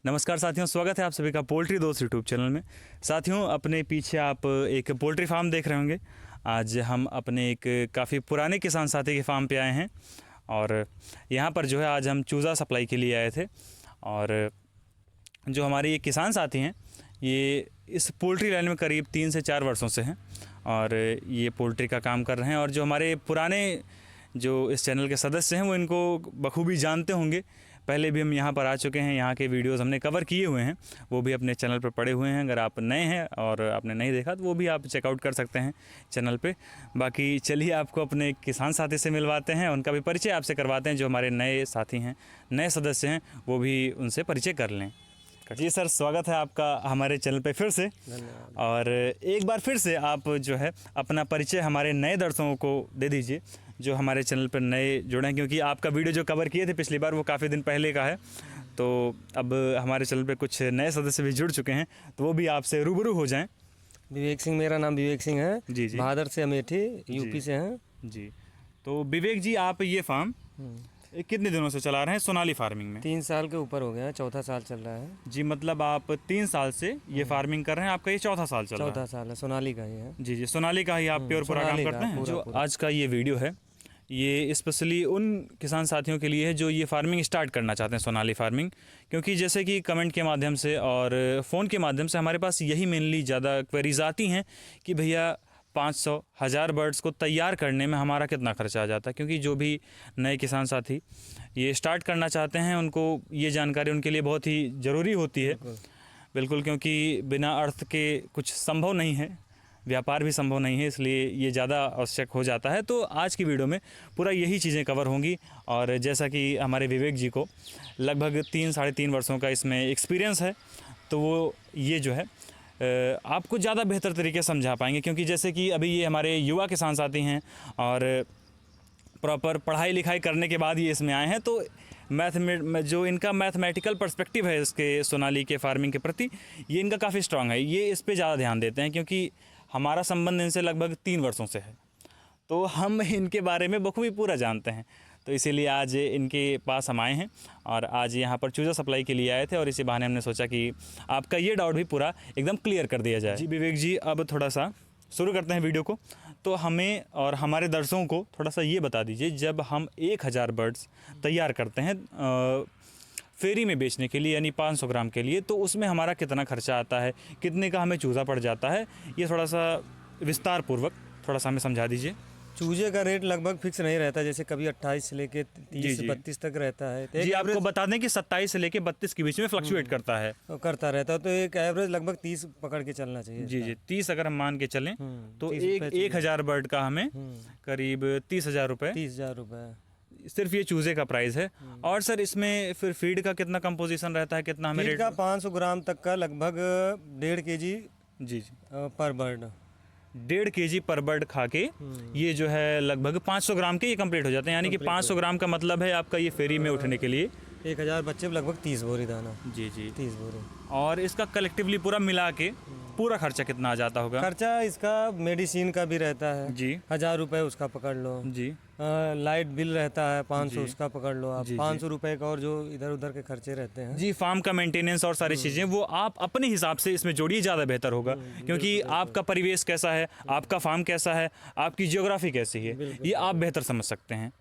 नमस्कार साथियों, स्वागत है आप सभी का पोल्ट्री दोस्त यूट्यूब चैनल में। साथियों, अपने पीछे आप एक पोल्ट्री फार्म देख रहे होंगे। आज हम अपने एक काफ़ी पुराने किसान साथी के फार्म पे आए हैं और यहाँ पर जो है आज हम चूज़ा सप्लाई के लिए आए थे। और जो हमारे ये किसान साथी हैं ये इस पोल्ट्री लाइन में करीब 3 से 4 वर्षों से हैं और ये पोल्ट्री का काम कर रहे हैं। और जो हमारे पुराने जो इस चैनल के सदस्य हैं वो इनको बखूबी जानते होंगे। पहले भी हम यहाँ पर आ चुके हैं, यहाँ के वीडियोस हमने कवर किए हुए हैं, वो भी अपने चैनल पर पड़े हुए हैं। अगर आप नए हैं और आपने नहीं देखा तो वो भी आप चेकआउट कर सकते हैं चैनल पे। बाकी चलिए आपको अपने किसान साथी से मिलवाते हैं, उनका भी परिचय आपसे करवाते हैं। जो हमारे नए साथी हैं, नए सदस्य हैं, वो भी उनसे परिचय कर लें। जी सर, स्वागत है आपका हमारे चैनल पे फिर से। और एक बार फिर से आप जो है अपना परिचय हमारे नए दर्शकों को दे दीजिए जो हमारे चैनल पर नए जुड़े हैं, क्योंकि आपका वीडियो जो कवर किए थे पिछली बार वो काफ़ी दिन पहले का है। तो अब हमारे चैनल पे कुछ नए सदस्य भी जुड़ चुके हैं, तो वो भी आपसे रूबरू हो जाएं। विवेक सिंह, मेरा नाम विवेक सिंह है। जी जी, बहादुर से अमेठी यूपी से हैं। जी, तो विवेक जी आप ये फार्म कितने दिनों से चला रहे हैं सोनाली फार्मिंग में? 3 साल के ऊपर हो गया है, चौथा साल चल रहा है। जी, मतलब आप 3 साल से ये फार्मिंग कर रहे हैं, आपका ये चौथा साल चल रहा है? चौथा साल है, सोनाली का ही है। जी जी, सोनाली का ही आप प्योर पूरा काम करते हैं। जो आज का ये वीडियो है ये स्पेशली उन किसान साथियों के लिए है जो ये फार्मिंग स्टार्ट करना चाहते हैं, सोनाली फार्मिंग। क्योंकि जैसे कि कमेंट के माध्यम से और फ़ोन के माध्यम से हमारे पास यही मेनली ज़्यादा क्वेरीज आती हैं कि भैया 500-1000 बर्ड्स को तैयार करने में हमारा कितना खर्चा आ जाता है। क्योंकि जो भी नए किसान साथी ये स्टार्ट करना चाहते हैं उनको ये जानकारी उनके लिए बहुत ही ज़रूरी होती है। बिल्कुल, क्योंकि बिना अर्थ के कुछ संभव नहीं है, व्यापार भी संभव नहीं है, इसलिए ये ज़्यादा आवश्यक हो जाता है। तो आज की वीडियो में पूरा यही चीज़ें कवर होंगी। और जैसा कि हमारे विवेक जी को लगभग 3-3.5 वर्षों का इसमें एक्सपीरियंस है, तो वो ये जो है आपको ज़्यादा बेहतर तरीके से समझा पाएंगे। क्योंकि जैसे कि अभी ये हमारे युवा किसान साथी हैं और प्रॉपर पढ़ाई लिखाई करने के बाद ये इसमें आए हैं, तो जो इनका मैथमेटिकल पर्सपेक्टिव है इसके सोनाली के फार्मिंग के प्रति, ये इनका काफ़ी स्ट्रांग है। ये इस पे ज़्यादा ध्यान देते हैं क्योंकि हमारा संबंध इनसे लगभग 3 वर्षों से है, तो हम इनके बारे में बखूबी पूरा जानते हैं। तो इसीलिए आज इनके पास हम आए हैं और आज यहाँ पर चूज़ा सप्लाई के लिए आए थे और इसी बहाने हमने सोचा कि आपका ये डाउट भी पूरा एकदम क्लियर कर दिया जाए। जी विवेक जी, अब थोड़ा सा शुरू करते हैं वीडियो को। तो हमें और हमारे दर्शकों को थोड़ा सा ये बता दीजिए, जब हम 1000 बर्ड्स तैयार करते हैं फेरी में बेचने के लिए, यानी 500 ग्राम के लिए, तो उसमें हमारा कितना खर्चा आता है, कितने का हमें चूज़ा पड़ जाता है, ये थोड़ा सा विस्तार पूर्वक थोड़ा सा हमें समझा दीजिए। चूजे का रेट लगभग फिक्स नहीं रहता, जैसे कभी 28 से लेके 30-32 तक रहता है। जी, आपको बता दें कि 27 से लेके 32 के बीच में फ्लक्चुएट करता है, तो एक एवरेज लगभग 30 पकड़ के चलना चाहिए। जी जी, 30 अगर हम मान के चलें तो 1000 बर्ड का हमें करीब 30,000 रुपये, 30,000 रुपये सिर्फ ये चूजे का प्राइस है। और सर इसमें फिर फीड का कितना कंपोजिशन रहता है, कितना हमें फीड रेट का 500 ग्राम तक का लगभग 1.5 kg जी जी पर बर्ड, 1.5 kg पर बर्ड खा के ये जो है लगभग 500 ग्राम के ये कंप्लीट हो जाते हैं। यानी कि 500 ग्राम का मतलब है आपका ये फेरी में उठने के लिए 1000 बच्चे लगभग 30 बोरी दाना। जी जी, 30 बोरी। और इसका कलेक्टिवली पूरा मिला के पूरा खर्चा कितना आ जाता होगा? खर्चा इसका मेडिसिन का भी रहता है जी, 1000 रुपये उसका पकड़ लो जी। लाइट बिल रहता है 500 उसका पकड़ लो आप, 500 रुपये का, और जो इधर उधर के खर्चे रहते हैं जी, फार्म का मेंटेनेंस और सारी चीज़ें वो आप अपने हिसाब से इसमें जोड़िए, ज़्यादा बेहतर होगा। क्योंकि आपका परिवेश कैसा है, आपका फार्म कैसा है, आपकी जियोग्राफी कैसी है, ये आप बेहतर समझ सकते हैं।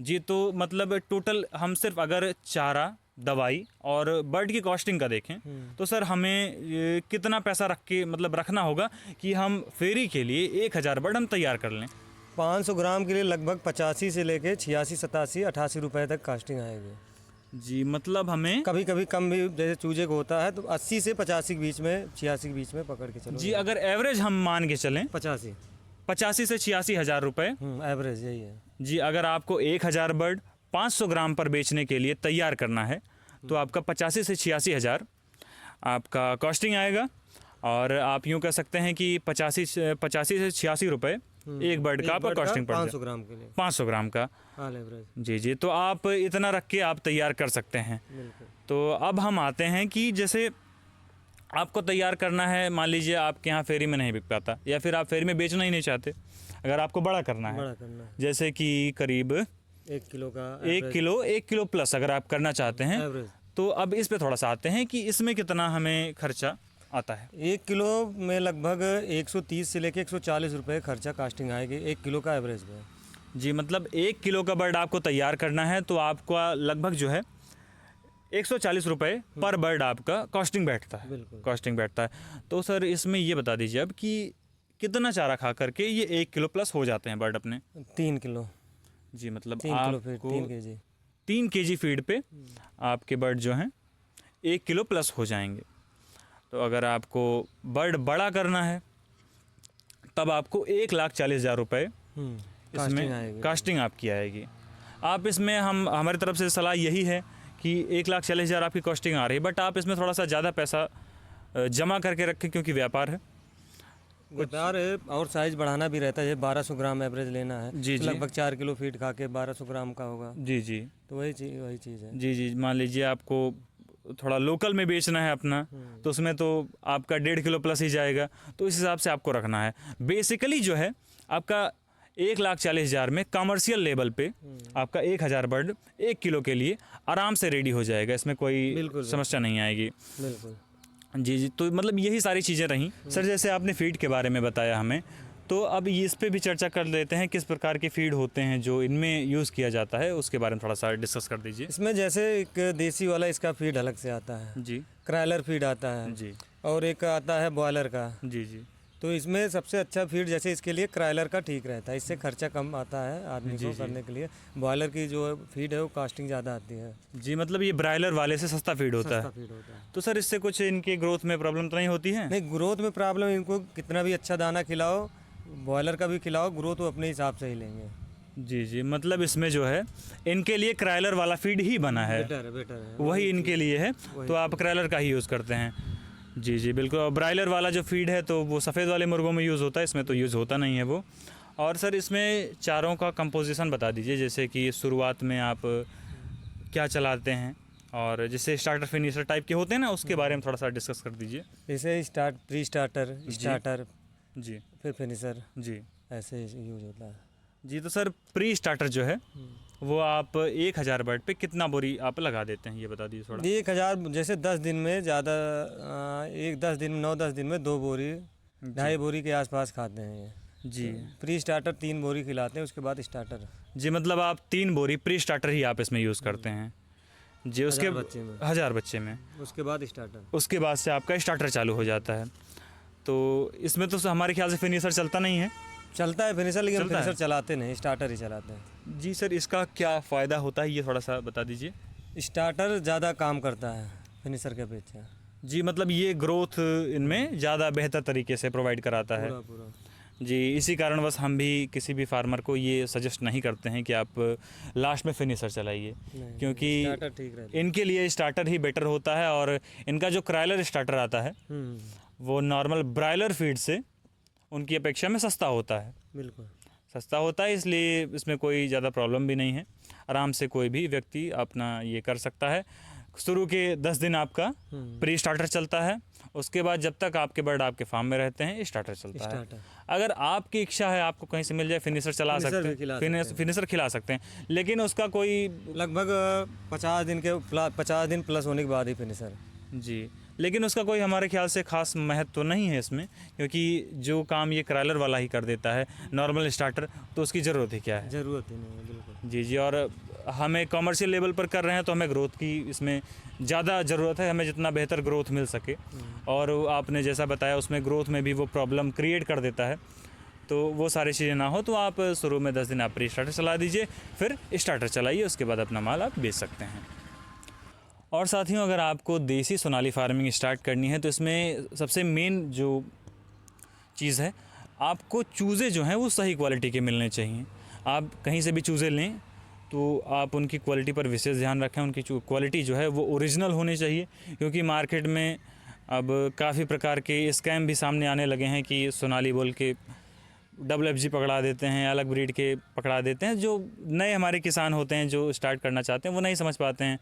जी, तो मतलब टोटल हम सिर्फ अगर चारा, दवाई और बर्ड की कॉस्टिंग का देखें तो सर हमें कितना पैसा रख के मतलब रखना होगा कि हम फेरी के लिए 1000 बर्ड हम तैयार कर लें? 500 ग्राम के लिए लगभग 85 से लेके 86, 87, 88 रुपये तक कास्टिंग आएगी। जी, मतलब हमें कभी कभी कम भी जैसे चूजे को होता है तो 80 से 85 के बीच में, 86 के बीच में पकड़ के चलो। जी, अगर एवरेज हम मान के चलें 85 से 86 हज़ार रुपये एवरेज यही है। जी, अगर आपको 1000 बर्ड 500 ग्राम पर बेचने के लिए तैयार करना है तो आपका 85 से 86 हज़ार आपका कॉस्टिंग आएगा। और आप यूँ कह सकते हैं कि 85 से 86 रुपये एक बर्ड का आपका कॉस्टिंग पड़ 500 ग्राम के लिए, 500 ग्राम का एवरेज। जी जी, तो आप इतना रख के आप तैयार कर सकते हैं। तो अब हम आते हैं कि जैसे आपको तैयार करना है, मान लीजिए आपके यहाँ फेरी में नहीं बिक पाता या फिर आप फेरी में बेचना ही नहीं चाहते, अगर आपको बड़ा करना है जैसे कि करीब 1 किलो का 1 किलो प्लस अगर आप करना चाहते हैं तो अब इस पे थोड़ा सा आते हैं कि इसमें कितना हमें खर्चा आता है। 1 किलो में लगभग 130 से लेके 140 रुपये खर्चा कास्टिंग आएगी 1 किलो का एवरेज में। जी, मतलब 1 किलो का बर्ड आपको तैयार करना है तो आपका लगभग जो है 140 रुपये पर बर्ड आपका कॉस्टिंग बैठता है। बिल्कुल। कॉस्टिंग बैठता है। तो सर इसमें ये बता दीजिए अब कि कितना चारा खा करके ये 1 किलो प्लस हो जाते हैं बर्ड अपने? 3 किलो। जी, मतलब 3 किलो फीड, आपको 3 केजी। 3 केजी फीड पे आपके बर्ड जो हैं 1 किलो प्लस हो जाएंगे। तो अगर आपको बर्ड बड़ा करना है तब आपको 1,40,000 रुपये कास्टिंग आएगी। इसमें कास्टिंग आपकी आएगी। आप इसमें हमारी तरफ से सलाह यही है कि 1,40,000 आपकी कॉस्टिंग आ रही है, बट आप इसमें थोड़ा सा ज़्यादा पैसा जमा करके रखें क्योंकि व्यापार है। व्यापार है और साइज़ बढ़ाना भी रहता है। 1200 ग्राम एवरेज लेना है जी, तो जी। लगभग 4 किलो फीड खा के 1200 ग्राम का होगा। जी जी तो वही चीज़ है। जी जी, मान लीजिए आपको थोड़ा लोकल में बेचना है अपना, तो उसमें तो आपका 1.5 किलो प्लस ही जाएगा। तो इस हिसाब से आपको रखना है। बेसिकली जो है आपका 1,40,000 में कमर्शियल लेवल पे आपका 1,000 बर्ड 1 किलो के लिए आराम से रेडी हो जाएगा। इसमें कोई बिल्कुल, समस्या नहीं आएगी। बिल्कुल। जी जी, तो मतलब यही सारी चीज़ें रहीं। सर जैसे आपने फीड के बारे में बताया हमें, तो अब इस पे भी चर्चा कर लेते हैं किस प्रकार के फीड होते हैं जो इनमें यूज़ किया जाता है, उसके बारे में थोड़ा सा डिस्कस कर दीजिए। इसमें जैसे एक देसी वाला इसका फीड अलग से आता है, जी क्रॉयलर फीड आता है जी और एक आता है बॉयलर का। जी जी तो इसमें सबसे अच्छा फीड जैसे इसके लिए क्रॉयलर का ठीक रहता है, इससे खर्चा कम आता है आदमी को करने के लिए। बॉयलर की जो फीड है वो कास्टिंग ज़्यादा आती है। जी, मतलब ये ब्रायलर वाले से सस्ता फीड होता सस्ता है। फीड होता है। तो सर इससे कुछ इनके ग्रोथ में प्रॉब्लम तो नहीं होती है? नहीं, ग्रोथ में प्रॉब्लम, इनको कितना भी अच्छा दाना खिलाओ, बॉयलर का भी खिलाओ, ग्रोथ वो अपने हिसाब से ही लेंगे। जी जी, मतलब इसमें जो है इनके लिए क्रॉयलर वाला फीड ही बना है, बेटर है। वही इनके लिए है, तो आप क्रॉयलर का ही यूज़ करते हैं। जी जी बिल्कुल। और ब्रायलर वाला जो फीड है तो वो सफ़ेद वाले मुर्गों में यूज़ होता है, इसमें तो यूज़ होता नहीं है वो। और सर इसमें चारों का कंपोजिशन बता दीजिए, जैसे कि शुरुआत में आप क्या चलाते हैं और जैसे स्टार्टर फिनिशर टाइप के होते हैं ना, उसके बारे में थोड़ा सा डिस्कस कर दीजिए। जैसे प्री स्टार्टर, स्टार्टर, जी फिर फिनिशर, जी ऐसे यूज होता है। जी। तो सर प्री स्टार्टर जो है वो आप 1,000 बर्ड पे कितना बोरी आप लगा देते हैं, ये बता दीजिए थोड़ा। 1,000 जैसे 10 दिन में ज़्यादा, 10 दिन में 9-10 दिन में 2 बोरी, 2.5 बोरी के आसपास खाते हैं ये। जी प्री स्टार्टर 3 बोरी खिलाते हैं, उसके बाद स्टार्टर। जी, मतलब आप 3 बोरी प्री स्टार्टर ही आप इसमें यूज़ करते हैं जी। उसके 1,000 बच्चे में उसके बाद स्टार्टर, उसके बाद से आपका स्टार्टर चालू हो जाता है। तो इसमें तो हमारे ख्याल से फिनिशर चलता नहीं है। चलता है फिनिशर, लेकिन चलता है? फिनिशर चलाते नहीं, स्टार्टर ही चलाते हैं। जी सर, इसका क्या फ़ायदा होता है ये थोड़ा सा बता दीजिए। स्टार्टर ज़्यादा काम करता है फिनिशर के अपेक्षा। जी, मतलब ये ग्रोथ इनमें ज़्यादा बेहतर तरीके से प्रोवाइड कराता है। पूरा जी, इसी कारणवश हम भी किसी भी फार्मर को ये सजेस्ट नहीं करते हैं कि आप लास्ट में फिनिशर चलाइए, क्योंकि स्टार्टर ठीक रहता इनके लिए स्टार्टर ही बेटर होता है। और इनका जो क्रॉयलर स्टार्टर आता है है। वो नॉर्मल ब्रायलर फीड से उनकी अपेक्षा में सस्ता होता है। बिल्कुल सस्ता होता है, इसलिए इसमें कोई ज़्यादा प्रॉब्लम भी नहीं है। आराम से कोई भी व्यक्ति अपना ये कर सकता है। शुरू के 10 दिन आपका प्री स्टार्टर चलता है, उसके बाद जब तक आपके बर्ड आपके फार्म में रहते हैं स्टार्टर चलता है। अगर आपकी इच्छा है आपको कहीं से मिल जाए फिनिशर चला सकते हैं, फिनिशर खिला सकते हैं, लेकिन उसका कोई लगभग 50 दिन प्लस होने के बाद ही फिनिशर। जी, लेकिन उसका कोई हमारे ख्याल से खास महत्व तो नहीं है इसमें, क्योंकि जो काम ये क्रॉयलर वाला ही कर देता है नॉर्मल स्टार्टर, तो उसकी ज़रूरत ही क्या है। ज़रूरत ही नहीं है, बिल्कुल। जी जी। और हमें कमर्शियल लेवल पर कर रहे हैं तो हमें ग्रोथ की इसमें ज़्यादा ज़रूरत है, हमें जितना बेहतर ग्रोथ मिल सके। और आपने जैसा बताया उसमें ग्रोथ में भी वो प्रॉब्लम क्रिएट कर देता है, तो वो सारी चीज़ें ना हो तो आप शुरू में 10 दिन आप प्री स्टार्टर चला दीजिए, फिर स्टार्टर चलाइए, उसके बाद अपना माल आप बेच सकते हैं। और साथियों, अगर आपको देसी सोनाली फार्मिंग स्टार्ट करनी है तो इसमें सबसे मेन जो चीज़ है, आपको चूज़े जो हैं वो सही क्वालिटी के मिलने चाहिए। आप कहीं से भी चूज़े लें तो आप उनकी क्वालिटी पर विशेष ध्यान रखें। उनकी क्वालिटी जो है वो ओरिजिनल होनी चाहिए, क्योंकि मार्केट में अब काफ़ी प्रकार के स्कैम भी सामने आने लगे हैं कि सोनाली बोल के FFG पकड़ा देते हैं, अलग ब्रीड के पकड़ा देते हैं। जो नए हमारे किसान होते हैं जो स्टार्ट करना चाहते हैं वो नहीं समझ पाते हैं,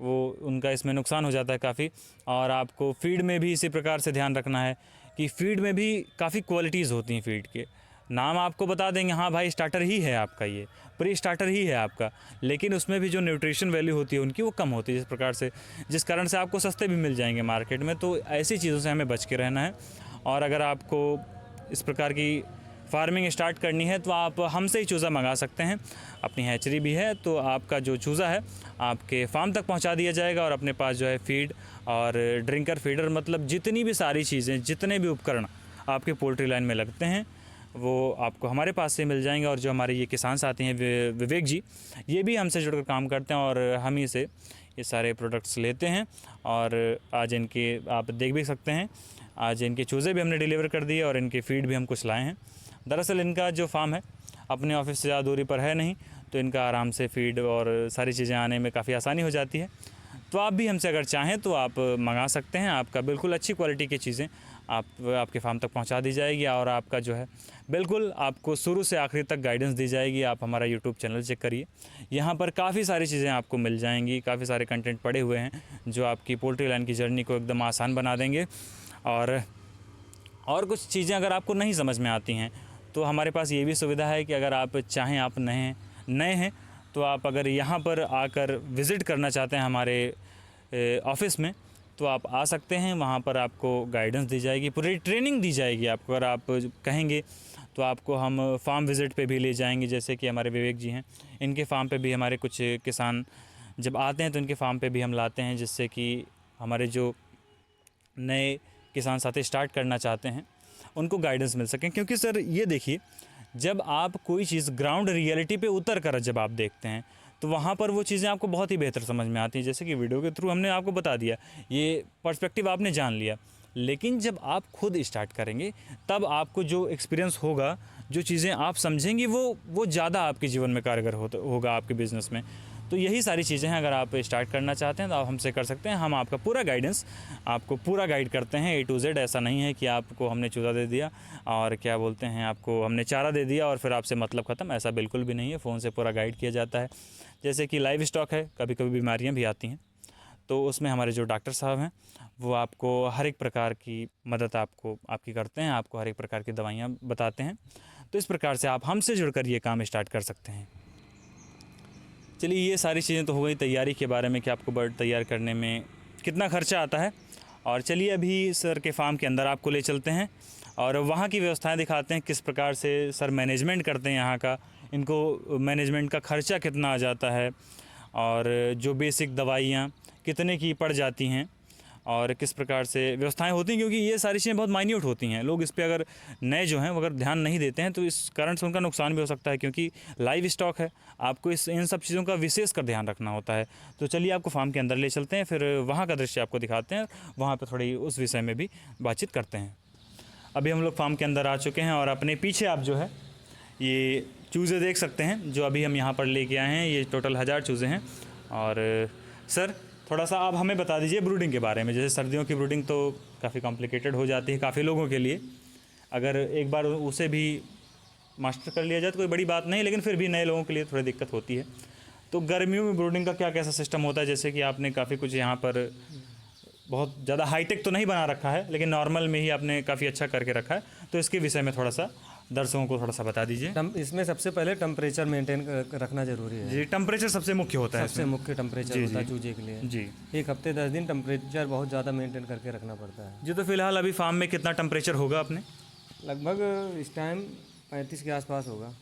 वो उनका इसमें नुकसान हो जाता है काफ़ी। और आपको फीड में भी इसी प्रकार से ध्यान रखना है कि फ़ीड में भी काफ़ी क्वालिटीज़ होती हैं फीड के। नाम आपको बता देंगे, हाँ भाई स्टार्टर ही है आपका, ये प्री स्टार्टर ही है आपका, लेकिन उसमें भी जो न्यूट्रिशन वैल्यू होती है उनकी वो कम होती है, जिस प्रकार से, जिस कारण से आपको सस्ते भी मिल जाएंगे मार्केट में। तो ऐसी चीज़ों से हमें बच के रहना है। और अगर आपको इस प्रकार की फार्मिंग स्टार्ट करनी है तो आप हमसे ही चूज़ा मंगा सकते हैं। अपनी हैचरी भी है, तो आपका जो चूज़ा है आपके फार्म तक पहुंचा दिया जाएगा। और अपने पास जो है फीड और ड्रिंकर फीडर, मतलब जितनी भी सारी चीज़ें, जितने भी उपकरण आपके पोल्ट्री लाइन में लगते हैं वो आपको हमारे पास से मिल जाएंगे। और जो हमारे ये किसान साथी हैं विवेक जी, ये भी हमसे जुड़कर काम करते हैं और हम ही से ये सारे प्रोडक्ट्स लेते हैं। और आज इनके आप देख भी सकते हैं, आज इनके चूज़े भी हमने डिलीवर कर दिए और इनके फीड भी हम कुछ लाए हैं। दरअसल इनका जो फार्म है अपने ऑफिस से ज़्यादा दूरी पर है नहीं, तो इनका आराम से फीड और सारी चीज़ें आने में काफ़ी आसानी हो जाती है। तो आप भी हमसे अगर चाहें तो आप मंगा सकते हैं। आपका बिल्कुल अच्छी क्वालिटी की चीज़ें आपके फार्म तक पहुंचा दी जाएगी और आपका जो है बिल्कुल आपको शुरू से आखिरी तक गाइडेंस दी जाएगी। आप हमारा यूट्यूब चैनल चेक करिए, यहाँ पर काफ़ी सारी चीज़ें आपको मिल जाएंगी, काफ़ी सारे कंटेंट पड़े हुए हैं जो आपकी पोल्ट्री लाइन की जर्नी को एकदम आसान बना देंगे। और कुछ चीज़ें अगर आपको नहीं समझ में आती हैं तो हमारे पास ये भी सुविधा है कि अगर आप चाहें, आप नए हैं तो आप अगर यहाँ पर आकर विज़िट करना चाहते हैं हमारे ऑफ़िस में, तो आप आ सकते हैं। वहाँ पर आपको गाइडेंस दी जाएगी, पूरी ट्रेनिंग दी जाएगी आपको। अगर आप कहेंगे तो आपको हम फार्म विज़िट पे भी ले जाएंगे, जैसे कि हमारे विवेक जी हैं, इनके फार्म पे भी हमारे कुछ किसान जब आते हैं तो इनके फार्म पे भी हम लाते हैं, जिससे कि हमारे जो नए किसान साथी स्टार्ट करना चाहते हैं उनको गाइडेंस मिल सकें। क्योंकि सर ये देखिए, जब आप कोई चीज़ ग्राउंड रियलिटी पे उतर कर जब आप देखते हैं तो वहाँ पर वो चीज़ें आपको बहुत ही बेहतर समझ में आती हैं। जैसे कि वीडियो के थ्रू हमने आपको बता दिया, ये पर्सपेक्टिव आपने जान लिया, लेकिन जब आप खुद स्टार्ट करेंगे तब आपको जो एक्सपीरियंस होगा, जो चीज़ें आप समझेंगे वो ज़्यादा आपके जीवन में कारगर होगा आपके बिज़नेस में। तो यही सारी चीज़ें हैं। अगर आप स्टार्ट करना चाहते हैं तो आप हमसे कर सकते हैं। हम आपका पूरा गाइडेंस, आपको पूरा गाइड करते हैं A to Z। ऐसा नहीं है कि आपको हमने चूज़ा दे दिया और क्या बोलते हैं, आपको हमने चारा दे दिया और फिर आपसे मतलब ख़त्म, ऐसा बिल्कुल भी नहीं है। फ़ोन से पूरा गाइड किया जाता है। जैसे कि लाइव स्टॉक है, कभी कभी बीमारियाँ भी आती हैं, तो उसमें हमारे जो डॉक्टर साहब हैं वो आपको हर एक प्रकार की मदद आपकी करते हैं, आपको हर एक प्रकार की दवाइयाँ बताते हैं। तो इस प्रकार से आप हमसे जुड़कर ये काम स्टार्ट कर सकते हैं। चलिए, ये सारी चीज़ें तो हो गई तैयारी के बारे में कि आपको बर्ड तैयार करने में कितना खर्चा आता है। और चलिए अभी सर के फार्म के अंदर आपको ले चलते हैं और वहाँ की व्यवस्थाएं दिखाते हैं, किस प्रकार से सर मैनेजमेंट करते हैं यहाँ का, इनको मैनेजमेंट का खर्चा कितना आ जाता है और जो बेसिक दवाइयाँ कितने की पड़ जाती हैं और किस प्रकार से व्यवस्थाएं होती हैं। क्योंकि ये सारी चीज़ें बहुत माइन्यूट होती हैं, लोग इस पे अगर नए जो हैं वो अगर ध्यान नहीं देते हैं तो इस कारण से उनका नुकसान भी हो सकता है। क्योंकि लाइव स्टॉक है, आपको इन सब चीज़ों का विशेष कर ध्यान रखना होता है। तो चलिए आपको फार्म के अंदर ले चलते हैं, फिर वहाँ का दृश्य आपको दिखाते हैं, वहाँ पर थोड़ी उस विषय में भी बातचीत करते हैं। अभी हम लोग फार्म के अंदर आ चुके हैं और अपने पीछे आप जो है ये चूज़े देख सकते हैं जो अभी हम यहाँ पर लेके आए हैं। ये टोटल 1000 चूज़े हैं। और सर थोड़ा सा आप हमें बता दीजिए ब्रूडिंग के बारे में। जैसे सर्दियों की ब्रूडिंग तो काफ़ी कॉम्प्लिकेटेड हो जाती है काफ़ी लोगों के लिए, अगर एक बार उसे भी मास्टर कर लिया जाए तो कोई बड़ी बात नहीं, लेकिन फिर भी नए लोगों के लिए थोड़ी दिक्कत होती है। तो गर्मियों में ब्रूडिंग का क्या कैसा सिस्टम होता है? जैसे कि आपने काफ़ी कुछ यहाँ पर बहुत ज़्यादा हाईटेक तो नहीं बना रखा है, लेकिन नॉर्मल में ही आपने काफ़ी अच्छा करके रखा है, तो इसके विषय में थोड़ा सा दर्शकों को थोड़ा सा बता दीजिए। इसमें सबसे पहले टेम्परेचर मेंटेन रखना जरूरी है। जी, टेम्परेचर सबसे मुख्य होता है, सबसे मुख्य टेम्परेचर होता है चूजे के लिए। जी, 1 हफ्ते 10 दिन टेम्परेचर बहुत ज़्यादा मेंटेन करके रखना पड़ता है। जी। तो फिलहाल अभी फार्म में कितना टेम्परेचर होगा अपने? लगभग इस टाइम 35 के आसपास होगा।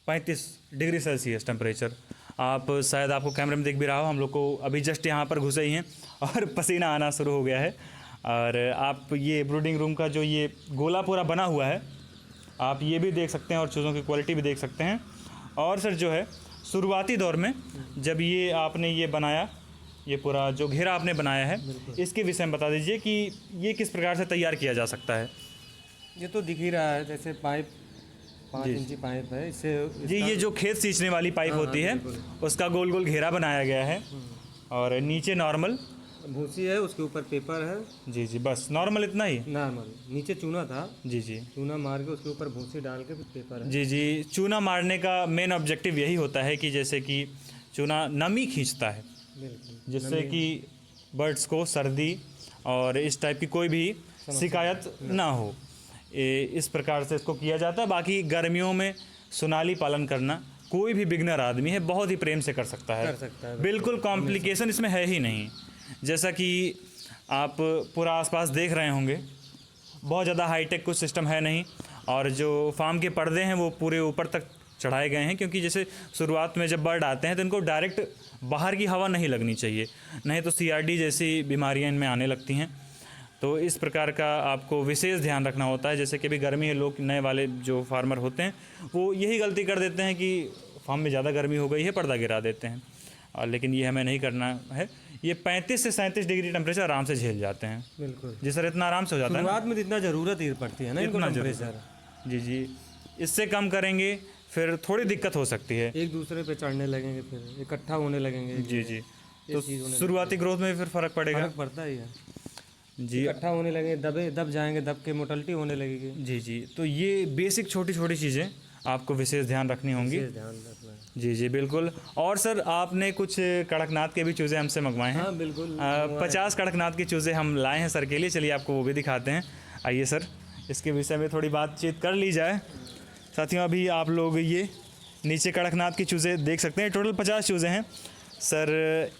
35 डिग्री सेल्सियस टेम्परेचर। आप शायद आपको कैमरे में दिख भी रहा हो, हम लोग को अभी जस्ट यहाँ पर घुसे ही हैं और पसीना आना शुरू हो गया है। और आप ये ब्रूडिंग रूम का जो ये गोला पूरा बना हुआ है, आप ये भी देख सकते हैं और चूज़ों की क्वालिटी भी देख सकते हैं। और सर जो है शुरुआती दौर में जब ये आपने ये बनाया, ये पूरा जो घेरा आपने बनाया है, इसके विषय में बता दीजिए कि ये किस प्रकार से तैयार किया जा सकता है। ये तो दिख ही रहा है, जैसे पाइप 5 इंची पाइप है, इससे जी ये जो खेत सींचने वाली पाइप होती है उसका गोल गोल घेरा बनाया गया है और नीचे नॉर्मल भूसी है, उसके ऊपर पेपर है। जी जी, बस नॉर्मल इतना ही। नॉर्मल नीचे चूना था। जी जी, चूना मार के उसके ऊपर भूसी डाल के फिर पेपर है। जी जी। चूना मारने का मेन ऑब्जेक्टिव यही होता है कि जैसे कि चूना नमी खींचता है, बिल्कुल, जिससे कि बर्ड्स को सर्दी और इस टाइप की कोई भी शिकायत ना हो। इस प्रकार से इसको किया जाता है। बाकी गर्मियों में सोनाली पालन करना कोई भी बिगनर आदमी है बहुत ही प्रेम से कर सकता है। बिल्कुल कॉम्प्लिकेशन इसमें है ही नहीं। जैसा कि आप पूरा आसपास देख रहे होंगे, बहुत ज़्यादा हाईटेक कुछ सिस्टम है नहीं, और जो फार्म के पर्दे हैं वो पूरे ऊपर तक चढ़ाए गए हैं, क्योंकि जैसे शुरुआत में जब बर्ड आते हैं तो इनको डायरेक्ट बाहर की हवा नहीं लगनी चाहिए, नहीं तो CRD जैसी बीमारियां इनमें आने लगती हैं। तो इस प्रकार का आपको विशेष ध्यान रखना होता है। जैसे कि अभी गर्मी है, लोग नए वाले जो फार्मर होते हैं वो यही गलती कर देते हैं कि फार्म में ज़्यादा गर्मी हो गई है, पर्दा गिरा देते हैं, और लेकिन ये हमें नहीं करना है। ये 35 से 37 डिग्री टेम्परेचर आराम से झेल जाते हैं। बिल्कुल जी सर, इतना आराम से हो जाता है। शुरुआत में तो इतना ज़रूरत ही पड़ती है ना इनको टेम्परेचर। जी जी, इससे कम करेंगे फिर थोड़ी दिक्कत हो सकती है, एक दूसरे पे चढ़ने लगेंगे, फिर इकट्ठा होने लगेंगे। जी जी, तो शुरुआती ग्रोथ में फिर फ़र्क पड़ेगा। फर्क पड़ता ही है जी, इकट्ठा होने लगेंगे, दब जाएंगे, दब के मोटलिटी होने लगेगी। जी जी, तो ये बेसिक छोटी छोटी चीज़ें आपको विशेष ध्यान रखनी होंगी। ध्यान रखना है। जी जी बिल्कुल। और सर आपने कुछ कड़कनाथ के भी चूज़े हमसे मंगवाए हैं। हाँ बिल्कुल, 50 कड़कनाथ के चूज़े हम लाए हैं सर के लिए। चलिए आपको वो भी दिखाते हैं। आइए सर, इसके विषय में थोड़ी बातचीत कर ली जाए। साथियों, अभी आप लोग ये नीचे कड़कनाथ के चूज़े देख सकते हैं। टोटल 50 चूज़े हैं सर।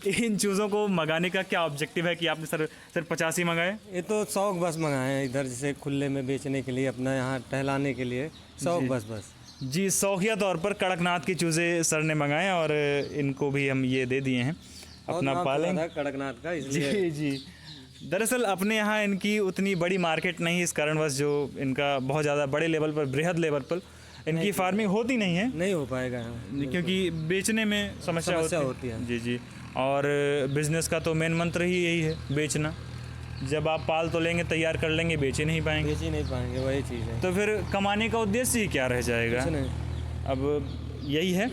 इन चूज़ों को मंगाने का क्या ऑब्जेक्टिव है कि आपने सर 50 ही मंगाए? ये तो शौक बस मंगाए हैं इधर, जैसे खुले में बेचने के लिए, अपना यहाँ टहलाने के लिए शौक बस। जी, शौकिया तौर पर कड़कनाथ के चूज़े सर ने मंगाए और इनको भी हम ये दे दिए हैं अपना पालेंगे कड़कनाथ का, इसलिए। जी जी, दरअसल अपने यहाँ इनकी उतनी बड़ी मार्केट नहीं, इस कारणवश जो इनका बहुत ज़्यादा बड़े लेवल पर, बृहद लेवल पर इनकी फार्मिंग होती नहीं है, नहीं हो पाएगा यहाँ, क्योंकि बेचने में समस्या होती है। जी जी, और बिज़नेस का तो मेन मंत्र ही यही है, बेचना। जब आप पाल तो लेंगे, तैयार कर लेंगे, बेच ही नहीं पाएंगे, वही चीज़ है। तो फिर कमाने का उद्देश्य ही क्या रह जाएगा? अब यही है।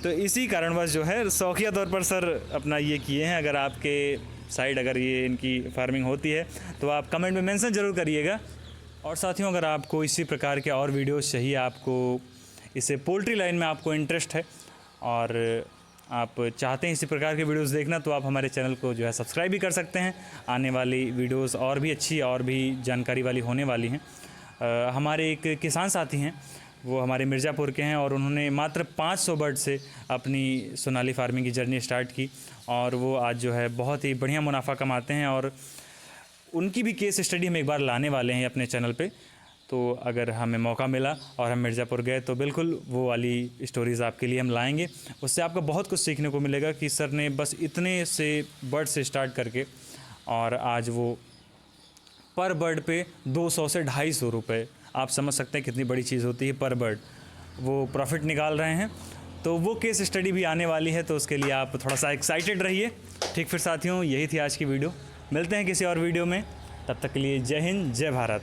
तो इसी कारणवश जो है शौकिया तौर पर सर अपना ये किए हैं। अगर आपके साइड अगर ये इनकी फार्मिंग होती है तो आप कमेंट में मेंशन ज़रूर करिएगा। और साथियों, अगर आपको इसी प्रकार के और वीडियोस चाहिए, आपको इसे पोल्ट्री लाइन में आपको इंटरेस्ट है और आप चाहते हैं इसी प्रकार के वीडियोस देखना, तो आप हमारे चैनल को जो है सब्सक्राइब भी कर सकते हैं। आने वाली वीडियोस और भी अच्छी और भी जानकारी वाली होने वाली हैं। हमारे एक किसान साथी हैं, वो हमारे मिर्ज़ापुर के हैं, और उन्होंने मात्र 500 बर्ड से अपनी सोनाली फार्मिंग की जर्नी स्टार्ट की, और वो आज जो है बहुत ही बढ़िया मुनाफा कमाते हैं। और उनकी भी केस स्टडी हम एक बार लाने वाले हैं अपने चैनल पे। तो अगर हमें मौका मिला और हम मिर्ज़ापुर गए तो बिल्कुल वो वाली स्टोरीज़ आपके लिए हम लाएंगे। उससे आपको बहुत कुछ सीखने को मिलेगा कि सर ने बस इतने से बर्ड से स्टार्ट करके और आज वो पर बर्ड पे 200 से 250 रुपये, आप समझ सकते हैं कितनी बड़ी चीज़ होती है पर बर्ड, वो प्रॉफिट निकाल रहे हैं। तो वो केस स्टडी भी आने वाली है, तो उसके लिए आप थोड़ा सा एक्साइटेड रहिए। ठीक, फिर साथियों, यही थी आज की वीडियो। मिलते हैं किसी और वीडियो में, तब तक के लिए जय हिंद, जय भारत।